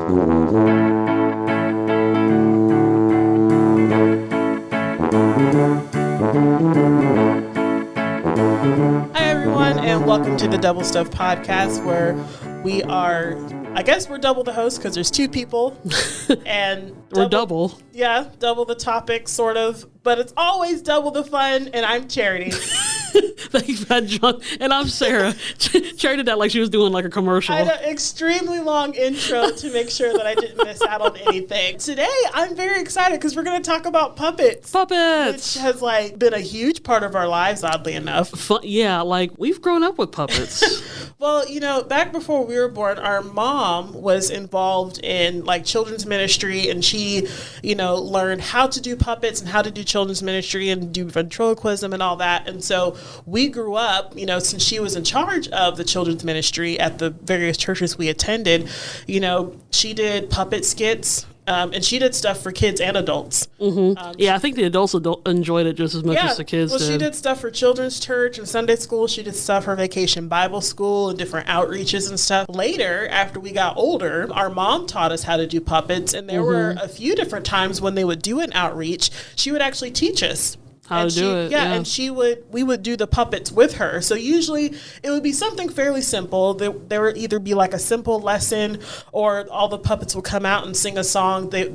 everyone, and welcome to the Double Stuff Podcast, where we are, I guess we're double the host because there's two people, and we're double. Yeah, double the topic, sort of, but it's always double the fun, and I'm Charity. Thanks, John. And I'm Sarah. Charity did that like she was doing like a commercial. I had an extremely long intro to make sure that I didn't miss out on anything. Today, I'm very excited because we're going to talk about puppets. Puppets! Which has like been a huge part of our lives, oddly enough. Yeah, like we've grown up with puppets. Well, you know, back before we were born, our mom was involved in like children's ministry, and she, you know, learned how to do puppets and how to do children's ministry and do ventriloquism and all that. And so we grew up, you know, since she was in charge of the children's ministry at the various churches we attended, you know, she did puppet skits. And she did stuff for kids and adults. Mm-hmm. I think the adults enjoyed it just as much as the kids did. Well, she did stuff for children's church and Sunday school. She did stuff for Vacation Bible School and different outreaches and stuff. Later, after we got older, our mom taught us how to do puppets. And there were a few different times when they would do an outreach, she would actually teach us how to do it. Yeah, and we would do the puppets with her. So usually it would be something fairly simple. There would either be like a simple lesson, or all the puppets would come out and sing a song. They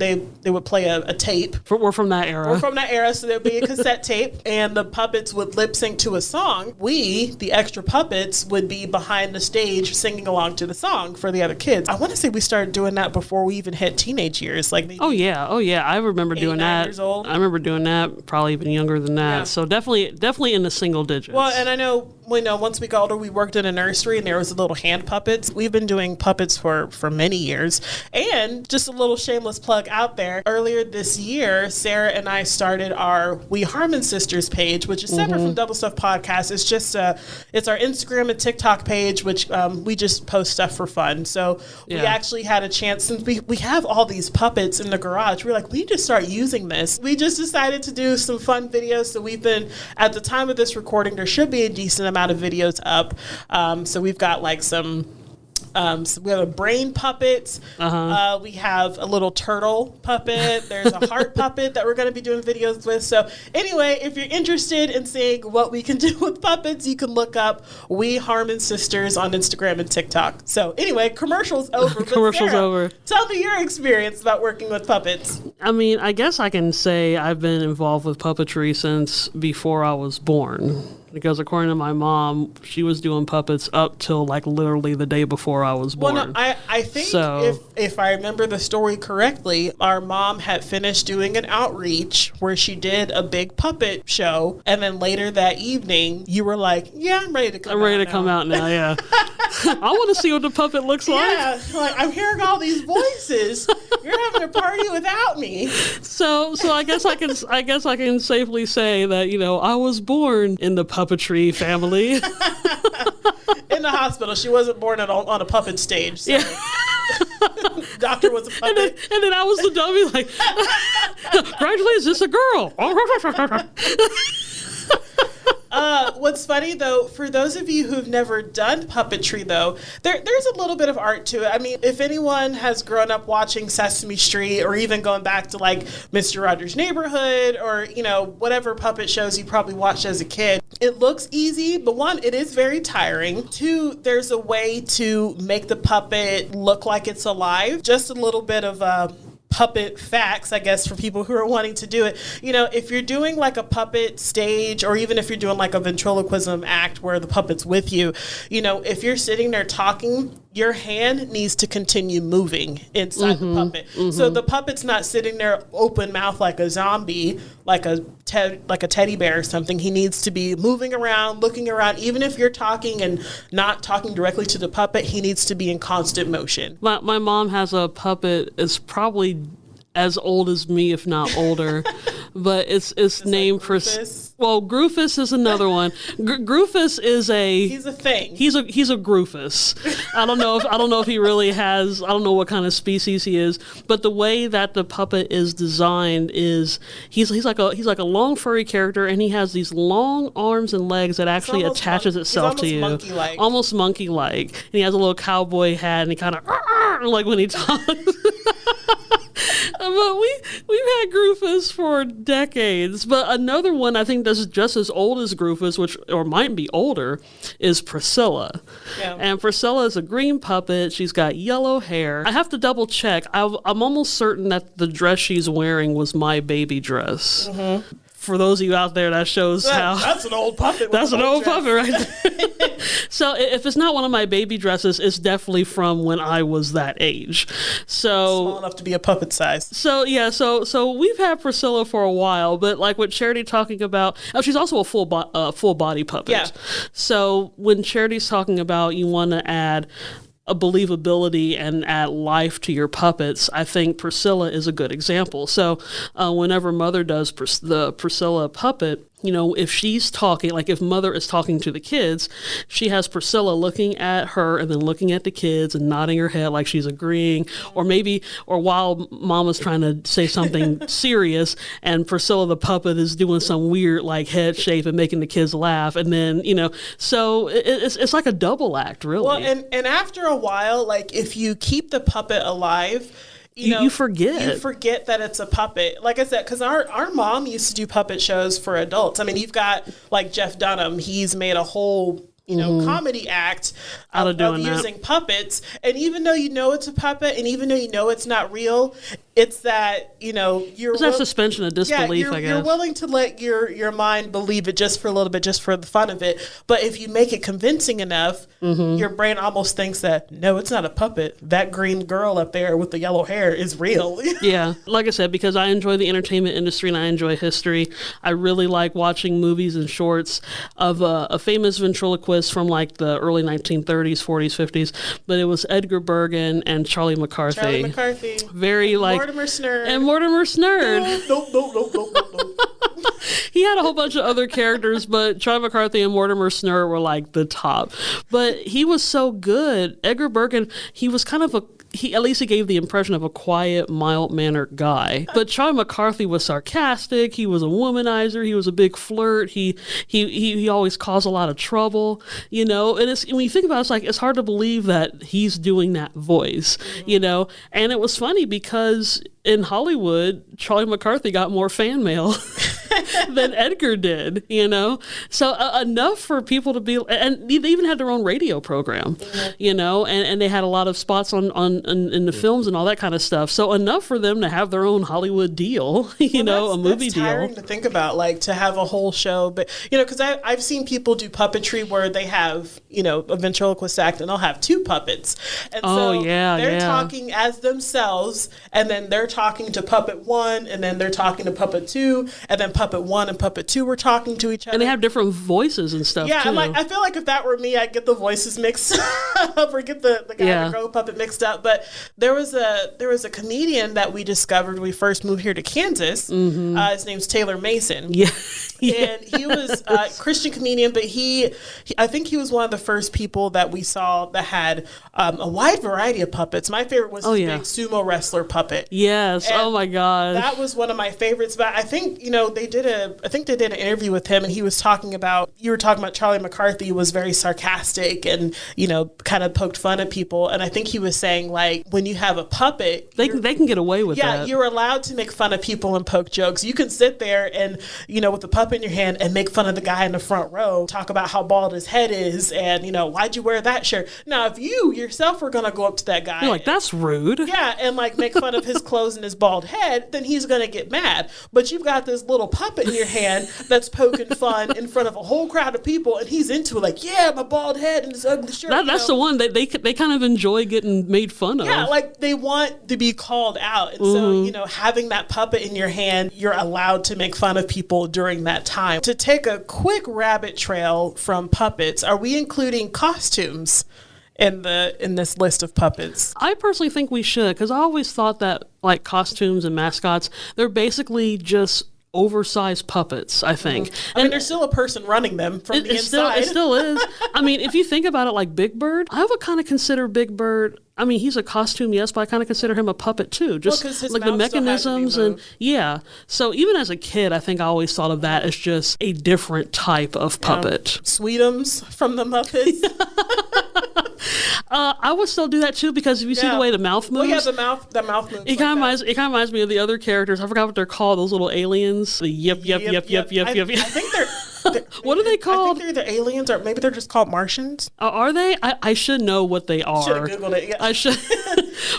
would play a tape. We're from that era. We're from that era, so there'd be a cassette tape, and the puppets would lip sync to a song. We, the extra puppets, would be behind the stage singing along to the song for the other kids. I want to say we started doing that before we even hit teenage years. Like maybe oh yeah, I remember doing that. 8, 9 years old. I remember doing that, probably even younger than that. Yeah. So definitely in the single digits. Well, and I know, once we got older, we worked in a nursery, and there was little hand puppets. We've been doing puppets for many years. And just a little shameless plug out there. Earlier this year, Sarah and I started our We Harmon Sisters page, which is separate from Double Stuff Podcast. It's just it's our Instagram and TikTok page, which we just post stuff for fun. So we actually had a chance, since we have all these puppets in the garage, we're like, we need to start using this. We just decided to do some fun videos. So we've been, at the time of this recording, there should be a decent amount of videos up. So we've got like some we have a brain puppet. We have a little turtle puppet. There's a heart puppet that we're going to be doing videos with. So anyway, if you're interested in seeing what we can do with puppets, you can look up We Harmon Sisters on Instagram and TikTok. So anyway, commercials over. Commercials Sarah, over. Tell me your experience about working with puppets. I mean, I guess I can say I've been involved with puppetry since before I was born. Because according to my mom, she was doing puppets up till like literally the day before I was born. Well, no, I think if I remember the story correctly, our mom had finished doing an outreach where she did a big puppet show, and then later that evening, you were like, "Yeah, I'm ready to come. I'm ready to come out now. Yeah, I want to see what the puppet looks like. Yeah, like I'm hearing all these voices. You're having a party without me. So I guess I can safely say that I was born in the puppetry family. In the hospital. She wasn't born on a puppet stage. So. Yeah. Doctor was a puppet. And then I was the dummy, like, congratulations, it's a girl. What's funny, though, for those of you who've never done puppetry, though, there's a little bit of art to it. I mean, if anyone has grown up watching Sesame Street, or even going back to, like, Mr. Rogers' Neighborhood, or, whatever puppet shows you probably watched as a kid, it looks easy, but one, it is very tiring. Two, there's a way to make the puppet look like it's alive. Just a little bit of puppet facts, I guess, for people who are wanting to do it. If you're doing like a puppet stage, or even if you're doing like a ventriloquism act where the puppet's with you, if you're sitting there talking, your hand needs to continue moving inside the puppet. So the puppet's not sitting there open mouth like a zombie, like a teddy bear or something. He needs to be moving around, looking around. Even if you're talking and not talking directly to the puppet, he needs to be in constant motion. My mom has a puppet. It's probably as old as me, if not older, but it's named for. Well, Groofus is another one. Groofus is he's a thing. He's a Groofus. I don't know if he really has. I don't know what kind of species he is. But the way that the puppet is designed is he's like a long furry character, and he has these long arms and legs that actually attaches itself to you, monkey-like. Almost monkey-like. And he has a little cowboy hat, and he kind of like when he talks. But we've had Goofus for decades. But another one I think that's just as old as Goofus, or might be older, is Priscilla. Yeah. And Priscilla is a green puppet. She's got yellow hair. I have to double check. I'm almost certain that the dress she's wearing was my baby dress. Mm-hmm. For those of you out there, that shows how... That's an old puppet. That's an old puppet right there. So if it's not one of my baby dresses, it's definitely from when I was that age. So small enough to be a puppet size. So yeah, so we've had Priscilla for a while, but like what Charity talking about, she's also a full body puppet. Yeah. So when Charity's talking about you want to add a believability and add life to your puppets, I think Priscilla is a good example. So whenever Mother does the Priscilla puppet, if she's talking, like if Mother is talking to the kids, she has Priscilla looking at her and then looking at the kids and nodding her head like she's agreeing, or while Mama's trying to say something serious and Priscilla the puppet is doing some weird like head shape and making the kids laugh, and then so it's like a double act, really. Well, and after a while, like if you keep the puppet alive, you forget that it's a puppet. Like I said, because our mom used to do puppet shows for adults. I mean, you've got like Jeff Dunham. He's made a whole comedy act of using puppets. And even though it's a puppet, and even though it's not real, it's that you're that suspension of disbelief. I guess you're willing to let your mind believe it just for a little bit, just for the fun of it. But if you make it convincing enough, your brain almost thinks that no, it's not a puppet. That green girl up there with the yellow hair is real. Yeah, like I said, because I enjoy the entertainment industry and I enjoy history. I really like watching movies and shorts of a famous ventriloquist from like the early 1930s, 40s, 50s. But it was Edgar Bergen and Charlie McCarthy. Charlie McCarthy. Very like Mortimer Snurd. And Mortimer Snurd. No. He had a whole bunch of other characters, but Charlie McCarthy and Mortimer Snurd were like the top. But he was so good. Edgar Bergen, he was kind of at least he gave the impression of a quiet, mild-mannered guy. But Charlie McCarthy was sarcastic. He was a womanizer. He was a big flirt. He always caused a lot of trouble, And when you think about it, it's hard to believe that he's doing that voice, And it was funny because in Hollywood, Charlie McCarthy got more fan mail than Edgar did, So enough for people to be, and they even had their own radio program, and they had a lot of spots in the films and all that kind of stuff. So enough for them to have their own Hollywood deal, a movie that's deal. Tiring to think about, like to have a whole show, but because I've seen people do puppetry where they have a ventriloquist act and they'll have two puppets, and they're talking as themselves, and then they're talking to puppet one, and then they're talking to puppet two, and then puppet one and puppet two were talking to each other. And they have different voices and stuff, yeah, too. I feel like if that were me, I'd get the voices mixed up or get the guy and the girl puppet mixed up. But there was a comedian that we discovered when we first moved here to Kansas. Mm-hmm. His name's Taylor Mason. Yeah. And he was a Christian comedian, but I think he was one of the first people that we saw that had a wide variety of puppets. My favorite was his big sumo wrestler puppet. Yes. And oh my gosh. That was one of my favorites. But I think they did an interview with him, and he was talking about Charlie McCarthy was very sarcastic and kind of poked fun at people. And I think he was saying like when you have a puppet, they can get away with that. Yeah, you're allowed to make fun of people and poke jokes. You can sit there and with the puppet in your hand and make fun of the guy in the front row, talk about how bald his head is, and why'd you wear that shirt? Now, if you yourself were gonna go up to that guy, you're like, that's rude. Yeah, and like make fun of his clothes and his bald head, then he's gonna get mad. But you've got this little puppet in your hand that's poking fun in front of a whole crowd of people, and he's into it, like, yeah, my bald head and this ugly shirt. That's the one that they kind of enjoy getting made fun of. Yeah, like they want to be called out, and so having that puppet in your hand, you're allowed to make fun of people during that time. To take a quick rabbit trail from puppets, are we including costumes in this list of puppets? I personally think we should, because I always thought that like costumes and mascots, they're basically just oversized puppets, I think. Mm-hmm. I mean, there's still a person running them from the inside. It still is. I mean, if you think about it, like Big Bird, I would kind of consider Big Bird, I mean, he's a costume, yes, but I kind of consider him a puppet too. Just like the mechanisms and So even as a kid, I think I always thought of that as just a different type of puppet. Sweetums from the Muppets. I would still do that too, because if you see the way the mouth moves. Well, yeah, the mouth moves. It kind of reminds me of the other characters. I forgot what they're called. Those little aliens. The yep. I think they're what are they called? I think they're the aliens, or maybe they're just called Martians. Are they? I should know what they are. Should have Googled it. Yeah. I should.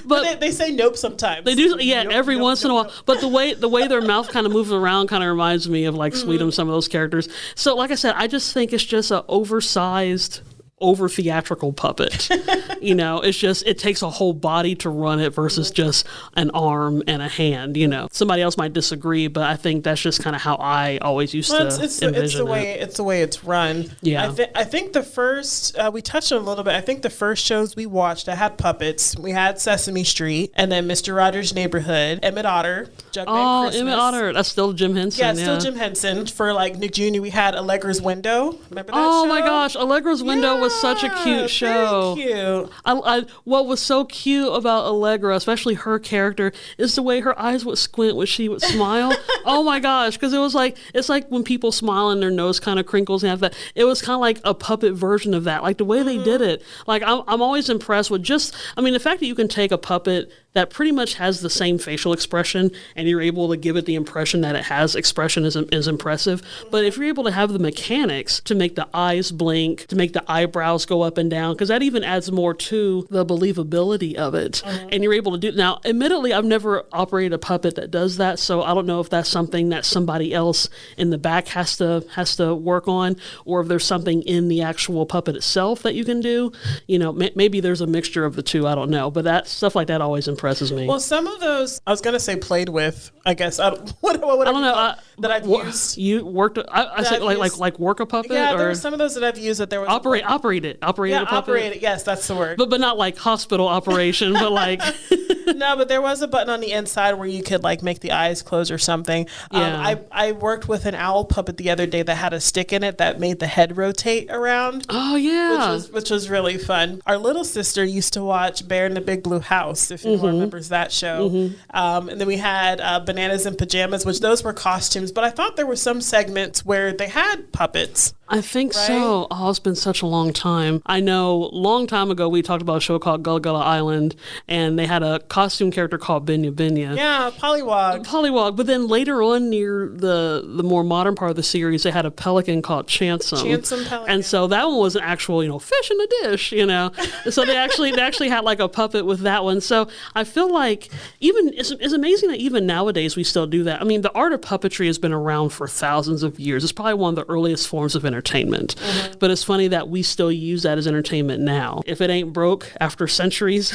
But they say nope sometimes. They do, yeah, every nope, once in a while. But the way their mouth kind of moves around kind of reminds me of like Sweet'em, some of those characters. So like I said, I just think it's just an oversized, over theatrical puppet. It's just, it takes a whole body to run it versus just an arm and a hand. Somebody else might disagree, but I think that's just kind of how I always used to envision it's the way it's run. Yeah. I think the first, we touched on it a little bit. I think the first shows we watched that had puppets, we had Sesame Street, and then Mr. Rogers' Neighborhood, Emmett Otter, Jugman Christmas. Emmett Otter, that's still Jim Henson. Yeah, still Jim Henson. For like Nick Jr., we had Allegra's Window. Remember that show? Oh my gosh, Allegra's Window was such a cute show. Very cute. What was so cute about Allegra, especially her character, is the way her eyes would squint when she would smile. Oh my gosh, because it's like when people smile and their nose kind of crinkles and have that. It was kind of like a puppet version of that. Like the way they did it. Like I'm always impressed with the fact that you can take a puppet that pretty much has the same facial expression and you're able to give it the impression that it has expression is impressive. But if you're able to have the mechanics to make the eyes blink, to make the eyebrows go up and down, because that even adds more to the believability of it. And you're able to do, now admittedly, I've never operated a puppet that does that, so I don't know if that's something that somebody else in the back has to work on, or if there's something in the actual puppet itself that you can do. Maybe there's a mixture of the two, I don't know, but that stuff like that always impresses me. Well, some of those, I was going to say played with, I guess. I don't know. That I've used. You worked, I said like work a puppet? Yeah, or there were some of those that I've used that there was. Operate a puppet? Operate it. Yes, that's the word. But not like hospital operation, but like. No, but there was a button on the inside where you could like make the eyes close or something. Yeah. I worked with an owl puppet the other day that had a stick in it that made the head rotate around. Oh yeah. Which was really fun. Our little sister used to watch Bear in the Big Blue House, if anyone remembers that show. And then we had Bananas in Pajamas, which those were costumes, but I thought there were some segments where they had puppets. I think so. Oh, it's been such a long time. I know a long time ago we talked about a show called Gullah Gullah Island, and they had a costume character called Binya Binya. Yeah, Pollywog. But then later on, near the more modern part of the series, they had a pelican called Chansum. Chansum Pelican. And so that one was an actual, fish in a dish, So they actually had like a puppet with that one. So I feel like it's amazing that even nowadays we still do that. I mean, the art of puppetry has been around for thousands of years. It's probably one of the earliest forms of entertainment. But it's funny that we still use that as entertainment now. If it ain't broke after centuries,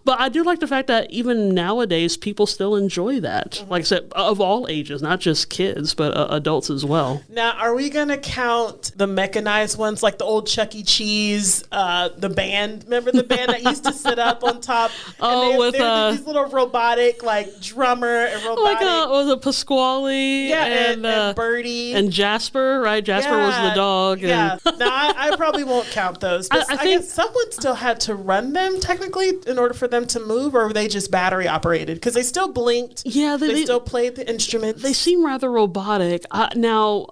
But I do like the fact that even nowadays people still enjoy that. Like I said, of all ages, not just kids, but adults as well. Now, are we going to count the mechanized ones, like the old Chuck E. Cheese, the band? Remember the band that used to sit up on top? With these little robotic, like drummer and robotic. Was it Pasquale? Yeah, and Birdie. And Jasper, right? Jasper was the dog. Yeah. No, I probably won't count those. I think guess someone still had to run them, technically, in order for them to move, or were they just battery operated? Because they still blinked. Yeah. They still played the instruments. They seem rather robotic. Now,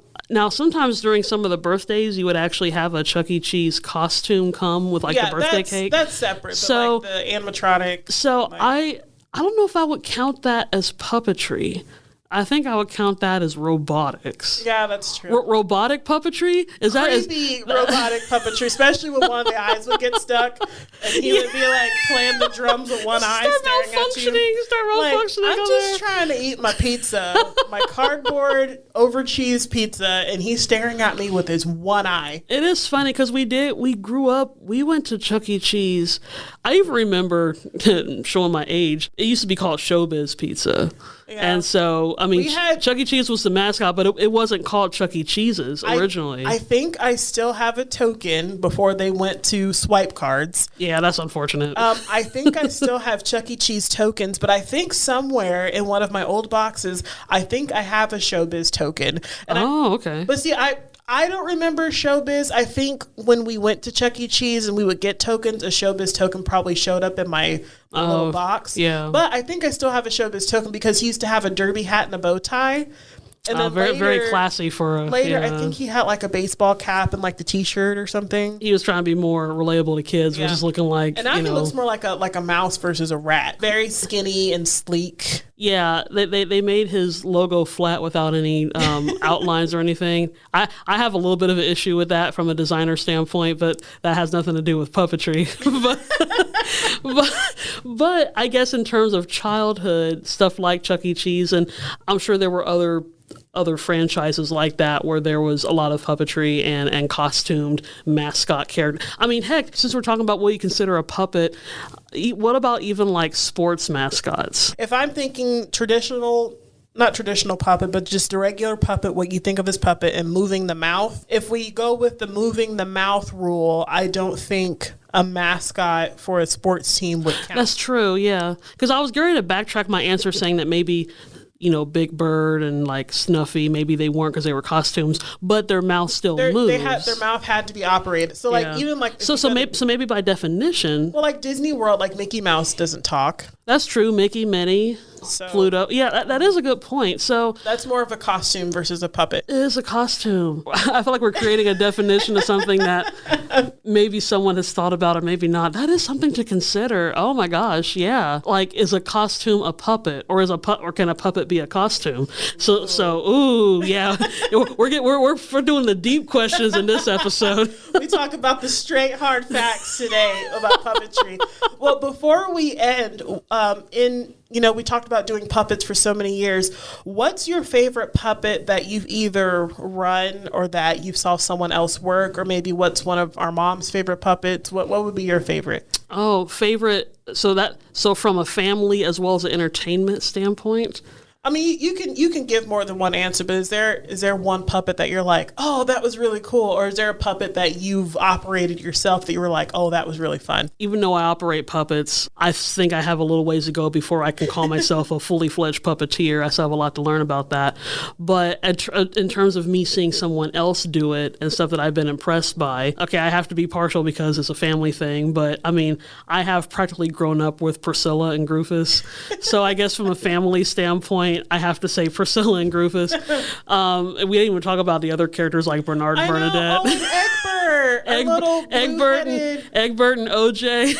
sometimes during some of the birthdays, you would actually have a Chuck E. Cheese costume come with the birthday cake. That's separate. So the animatronic. So I don't know if I would count that as puppetry. I think I would count that as robotics. Yeah, that's true. Robotic puppetry? Creepy robotic puppetry, especially when one of the eyes would get stuck and he would be like playing the drums with one eye staring at you. Start malfunctioning. I'm just trying to eat my pizza, my cardboard over cheese pizza, and he's staring at me with his one eye. It is funny because we grew up, we went to Chuck E. Cheese. I even remember, showing my age, it used to be called Showbiz Pizza. Yeah. And so, I mean, Chuck E. Cheese was the mascot, but it wasn't called Chuck E. Cheese's originally. I think I still have a token before they went to swipe cards. Yeah, that's unfortunate. I think I still have Chuck E. Cheese tokens, but I think somewhere in one of my old boxes, I think I have a Showbiz token. And okay. But see, I don't remember Showbiz. I think when we went to Chuck E. Cheese and we would get tokens, a Showbiz token probably showed up in my little box. Yeah. But I think I still have a Showbiz token because he used to have a derby hat and a bow tie. And then very classy for a... Later, I think he had like a baseball cap and like the t-shirt or something. He was trying to be more relatable to kids, which is looking like, and now he looks more like a mouse versus a rat. Very skinny and sleek. Yeah, they made his logo flat without any outlines or anything. I have a little bit of an issue with that from a designer standpoint, but that has nothing to do with puppetry. but I guess in terms of childhood, stuff like Chuck E. Cheese, and I'm sure there were other franchises like that where there was a lot of puppetry and costumed mascot character. I mean, heck, since we're talking about what you consider a puppet, what about even like sports mascots? If I'm thinking not traditional puppet, but just a regular puppet, what you think of as puppet and moving the mouth. If we go with the moving the mouth rule, I don't think a mascot for a sports team would count. That's true, yeah. Because I was going to backtrack my answer saying that maybe, Big Bird and like Snuffy, maybe they weren't because they were costumes, but their mouth still moves. Their mouth had to be operated. So like even like so maybe by definition. Well, like Disney World, like Mickey Mouse doesn't talk. That's true. Mickey, Minnie, Pluto. Yeah, that is a good point. So that's more of a costume versus a puppet. It is a costume. I feel like we're creating a definition of something that maybe someone has thought about or maybe not. That is something to consider. Oh my gosh, yeah. Like, is a costume a puppet, or can a puppet be a costume? So ooh, yeah. We're doing the deep questions in this episode. We talk about the straight hard facts today about puppetry. Well, before we end, we talked about doing puppets for so many years. What's your favorite puppet that you've either run or that you saw someone else work, or maybe what's one of our mom's favorite puppets? What would be your favorite? Oh, favorite. So from a family as well as an entertainment standpoint. I mean, you can give more than one answer, but is there one puppet that you're like, oh, that was really cool? Or is there a puppet that you've operated yourself that you were like, oh, that was really fun? Even though I operate puppets, I think I have a little ways to go before I can call myself a fully fledged puppeteer. I still have a lot to learn about that. But in terms of me seeing someone else do it and stuff that I've been impressed by, okay, I have to be partial because it's a family thing. But I mean, I have practically grown up with Priscilla and Rufus. So I guess from a family standpoint, I have to say Priscilla and Rufus. We didn't even talk about the other characters like Bernard and Bernadette. Oh, and Egbert. Egbert and OJ.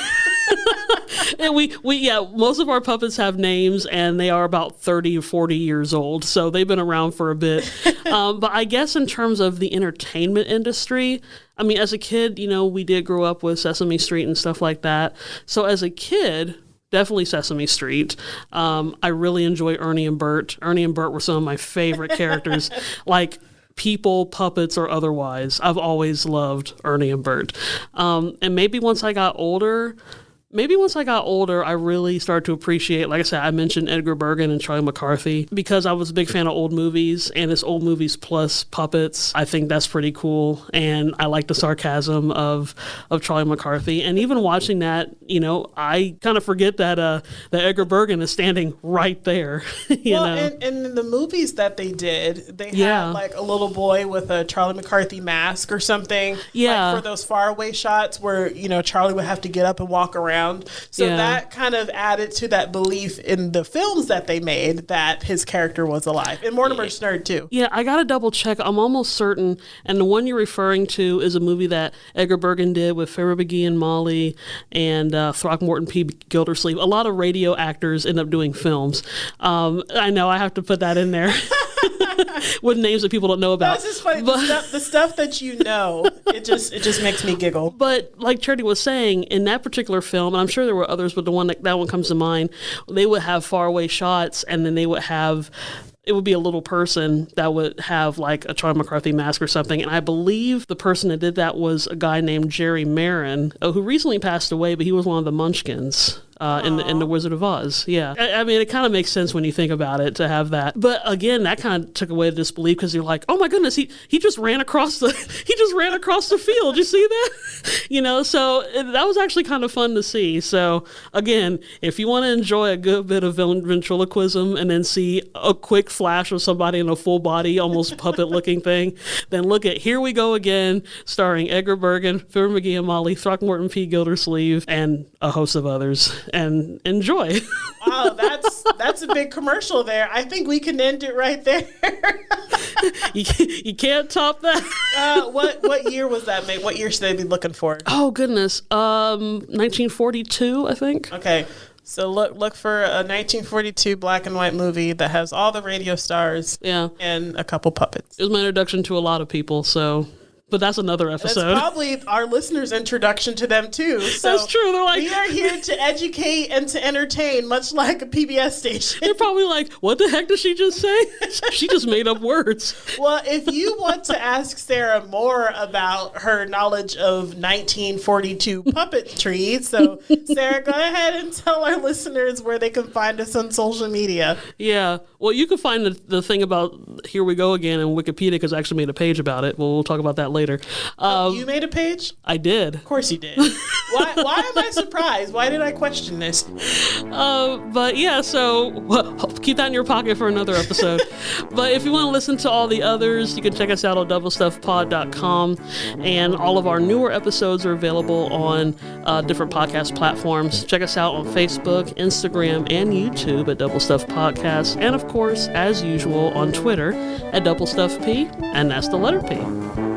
And most of our puppets have names, and they are about 30 or 40 years old, so they've been around for a bit. But I guess in terms of the entertainment industry, I mean, as a kid, we did grow up with Sesame Street and stuff like that. So as a kid, definitely Sesame Street. I really enjoy Ernie and Bert. Ernie and Bert were some of my favorite characters, like people, puppets, or otherwise. I've always loved Ernie and Bert. And maybe once I got older, I really started to appreciate, like I said, I mentioned Edgar Bergen and Charlie McCarthy because I was a big fan of old movies, and it's old movies plus puppets. I think that's pretty cool, and I like the sarcasm of Charlie McCarthy. And even watching that, I kind of forget that Edgar Bergen is standing right there. And in the movies that they did, they had like a little boy with a Charlie McCarthy mask or something. Yeah, like for those faraway shots where Charlie would have to get up and walk around. So that kind of added to that belief in the films that they made that his character was alive. And Mortimer Snerd, too. Yeah, I got to double check. I'm almost certain. And the one you're referring to is a movie that Edgar Bergen did with Farrah McGee and Molly and Throckmorton P. Gildersleeve. A lot of radio actors end up doing films. I know, I have to put that in there. With names that people don't know about. That's just funny. The stuff that it just makes me giggle. But like Charity was saying, in that particular film, and I'm sure there were others, but that one comes to mind, they would have faraway shots, and then they would have... It would be a little person that would have like a Charlie McCarthy mask or something. And I believe the person that did that was a guy named Jerry Marin, who recently passed away, but he was one of the Munchkins. In the Wizard of Oz, yeah. I mean, it kind of makes sense when you think about it to have that. But again, that kind of took away the disbelief because you're like, oh my goodness, he just ran across the field. You see that? So that was actually kind of fun to see. So again, if you want to enjoy a good bit of ventriloquism and then see a quick flash of somebody in a full body, almost puppet looking thing, then look at Here We Go Again, starring Edgar Bergen, Farrah McGee and Molly, Throckmorton P. Gildersleeve, and a host of others. And enjoy. Wow, that's a big commercial there. I think we can end it right there. You can't top that. What year was that made? What year should they be looking for? Oh goodness, 1942, I think. Okay, so look for a 1942 black and white movie that has all the radio stars. Yeah, and a couple puppets. It was my introduction to a lot of people, so. But that's another episode. That's probably our listeners' introduction to them too. So that's true. They're like, we are here to educate and to entertain, much like a PBS station. They're probably like, what the heck did she just say? She just made up words. Well, if you want to ask Sara more about her knowledge of 1942 puppetry, so Sara, go ahead and tell our listeners where they can find us on social media. Yeah. Well, you can find the thing about Here We Go Again in Wikipedia, because I actually made a page about it. We'll talk about that later. You made a page? I did. Of course you did. Why am I surprised? Why did I question this? But yeah, so keep that in your pocket for another episode. But if you want to listen to all the others, you can check us out on doublestuffpod.com. And all of our newer episodes are available on different podcast platforms. Check us out on Facebook, Instagram, and YouTube at Double Stuff Podcast. And of course, as usual, on Twitter at DoubleStuffP, and that's the letter P.